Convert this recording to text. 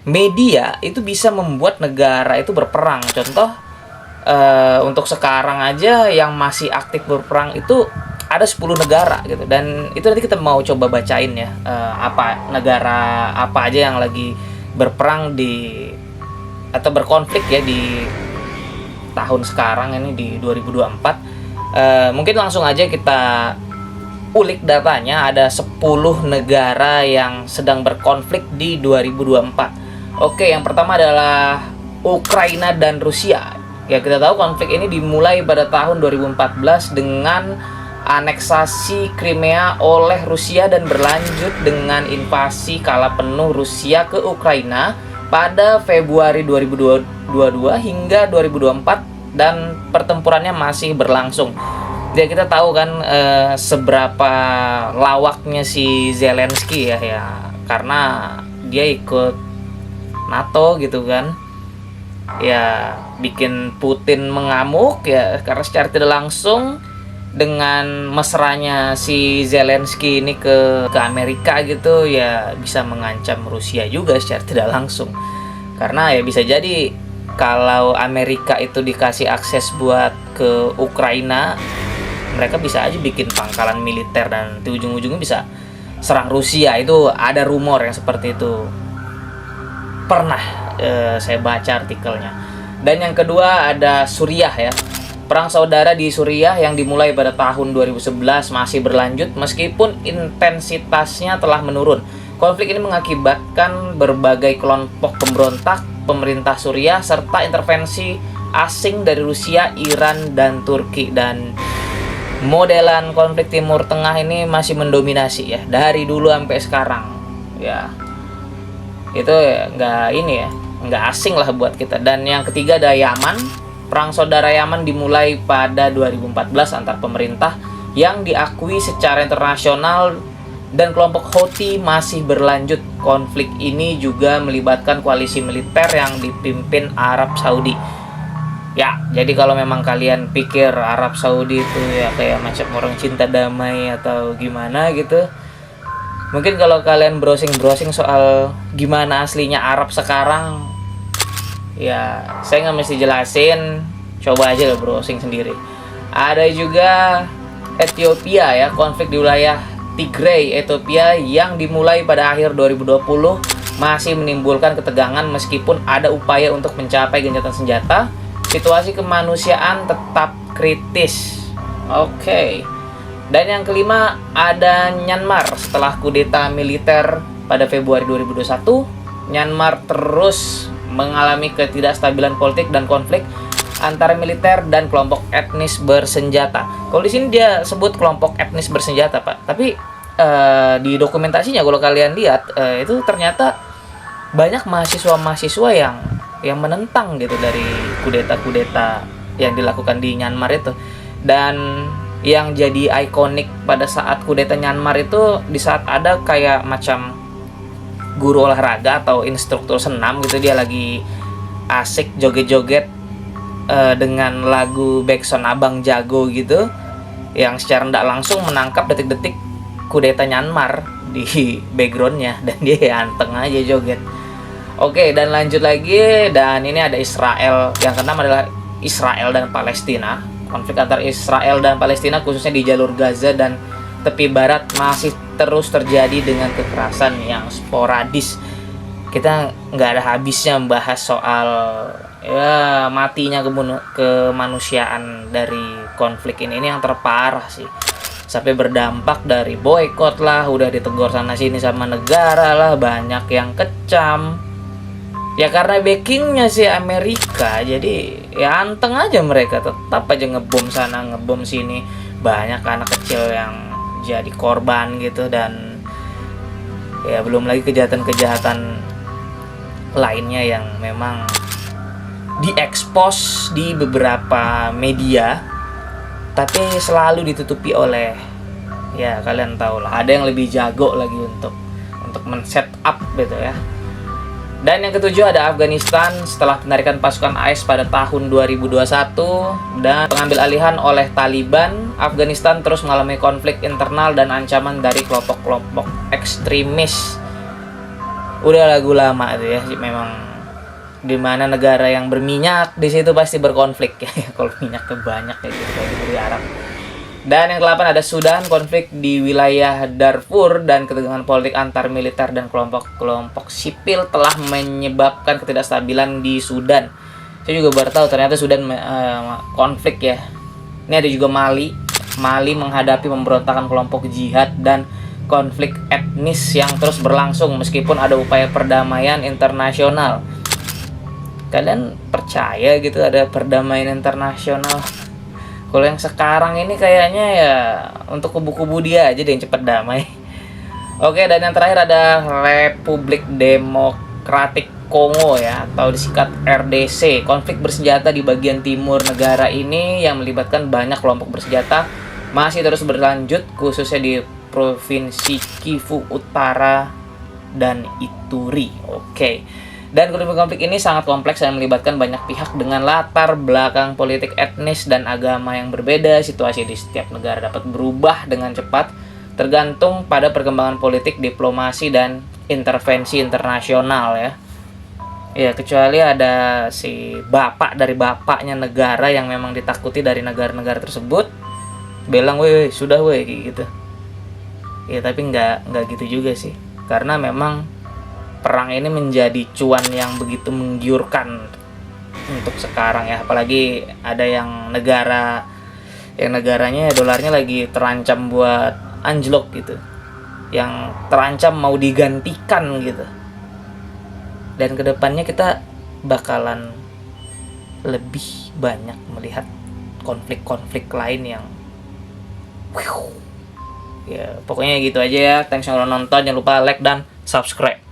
media itu bisa membuat negara itu berperang. Contoh, untuk sekarang aja yang masih aktif berperang itu ada 10 negara gitu, dan itu nanti kita mau coba bacain ya, apa negara apa aja yang lagi berperang di atau berkonflik ya di tahun sekarang ini di 2024. Mungkin langsung aja kita ulik datanya. Ada 10 negara yang sedang berkonflik di 2024. Oke, yang pertama adalah Ukraina dan Rusia. Ya, kita tahu konflik ini dimulai pada tahun 2014 dengan aneksasi Crimea oleh Rusia dan berlanjut dengan invasi kala penuh Rusia ke Ukraina pada Februari 2022 hingga 2024, dan pertempurannya masih berlangsung. Jadi kita tahu kan seberapa lawaknya si Zelensky ya, karena dia ikut NATO gitu kan. Ya bikin Putin mengamuk ya, karena secara tidak langsung dengan mesranya si Zelensky ini ke Amerika gitu ya, bisa mengancam Rusia juga secara tidak langsung. Karena ya bisa jadi kalau Amerika itu dikasih akses buat ke Ukraina, mereka bisa aja bikin pangkalan militer dan di ujung-ujungnya bisa serang Rusia. Itu ada rumor yang seperti itu, pernah saya baca artikelnya. Dan yang kedua ada Suriah ya. Perang saudara di Suriah yang dimulai pada tahun 2011 masih berlanjut meskipun intensitasnya telah menurun. Konflik ini mengakibatkan berbagai kelompok pemberontak, pemerintah Suriah, serta intervensi asing dari Rusia, Iran, dan Turki. Dan modelan konflik Timur Tengah ini masih mendominasi ya dari dulu sampai sekarang ya. Itu ya nggak asing lah buat kita. Dan yang ketiga ada Yaman. Perang saudara Yaman dimulai pada 2014 antar pemerintah yang diakui secara internasional dan kelompok Houthi masih berlanjut. Konflik ini juga melibatkan koalisi militer yang dipimpin Arab Saudi. Ya, jadi kalau memang kalian pikir Arab Saudi itu ya kayak macam orang cinta damai atau gimana gitu, mungkin kalau kalian browsing soal gimana aslinya Arab sekarang, ya saya nggak mesti jelasin, coba aja lo browsing sendiri. Ada juga Ethiopia ya, konflik di wilayah Tigray, Ethiopia yang dimulai pada akhir 2020 masih menimbulkan ketegangan meskipun ada upaya untuk mencapai gencatan senjata. Situasi kemanusiaan tetap kritis. Oke. Dan yang kelima ada Myanmar. Setelah kudeta militer pada Februari 2021, Myanmar terus mengalami ketidakstabilan politik dan konflik antara militer dan kelompok etnis bersenjata. Kalau di sini dia sebut kelompok etnis bersenjata, Pak. Tapi di dokumentasinya kalau kalian lihat itu ternyata banyak mahasiswa-mahasiswa yang menentang gitu dari kudeta-kudeta yang dilakukan di Myanmar itu. Dan yang jadi ikonik pada saat kudeta Myanmar itu di saat ada kayak macam guru olahraga atau instruktur senam gitu, dia lagi asik joget-joget dengan lagu backsound Abang Jago gitu, yang secara tidak langsung menangkap detik-detik kudeta Myanmar di backgroundnya, dan dia anteng aja joget. Oke, dan lanjut lagi, dan ini ada Israel. Yang keenam adalah Israel dan Palestina. Konflik antar Israel dan Palestina khususnya di jalur Gaza dan tepi barat masih terus terjadi dengan kekerasan yang sporadis. Kita nggak ada habisnya membahas soal ya matinya kemanusiaan dari konflik ini yang terparah sih. Sampai berdampak dari boykot lah, udah ditegur sana sini sama negara lah, banyak yang kecam. Ya karena backingnya si Amerika, jadi ya anteng aja mereka, tetap aja ngebom sana ngebom sini, banyak anak kecil yang jadi korban gitu. Dan ya belum lagi kejahatan-kejahatan lainnya yang memang diekspos di beberapa media, tapi selalu ditutupi oleh, ya kalian tahu lah, ada yang lebih jago lagi untuk men-set up gitu ya. Dan yang ketujuh ada Afghanistan. Setelah penarikan pasukan AS pada tahun 2021 dan pengambil alihan oleh Taliban, Afghanistan terus mengalami konflik internal dan ancaman dari kelompok-kelompok ekstremis. udah lagu lama tuh ya, memang dimana negara yang berminyak di situ pasti berkonflik ya. Kalau minyaknya banyak kayak gitu kayak di Arab. Dan yang ke-8 ada Sudan, konflik di wilayah Darfur dan ketegangan politik antar militer dan kelompok-kelompok sipil telah menyebabkan ketidakstabilan di Sudan. Saya juga baru tahu ternyata Sudan konflik ya. Ini ada juga Mali. Mali menghadapi pemberontakan kelompok jihad dan konflik etnis yang terus berlangsung meskipun ada upaya perdamaian internasional. Kalian percaya gitu ada perdamaian internasional? Kalau yang sekarang ini kayaknya ya untuk kubu-kubu dia aja deh yang cepat damai. Oke, dan yang terakhir ada Republik Demokratik Kongo ya, atau disingkat RDC. Konflik bersenjata di bagian timur negara ini yang melibatkan banyak kelompok bersenjata masih terus berlanjut, khususnya di Provinsi Kivu Utara dan Ituri. Oke. Dan konflik ini sangat kompleks dan melibatkan banyak pihak dengan latar belakang politik, etnis, dan agama yang berbeda. Situasi di setiap negara dapat berubah dengan cepat, tergantung pada perkembangan politik, diplomasi, dan intervensi internasional ya. Ya, kecuali ada si bapak dari bapaknya negara yang memang ditakuti dari negara-negara tersebut, bilang, weh, sudah weh, gitu. Ya, tapi nggak gitu juga sih. Karena memang perang ini menjadi cuan yang begitu menggiurkan untuk sekarang ya, apalagi ada yang negaranya dolarnya lagi terancam buat anjlok gitu, yang terancam mau digantikan gitu, dan kedepannya kita bakalan lebih banyak melihat konflik-konflik lain yang ya pokoknya gitu aja ya. Thanks yang udah nonton, jangan lupa like dan subscribe.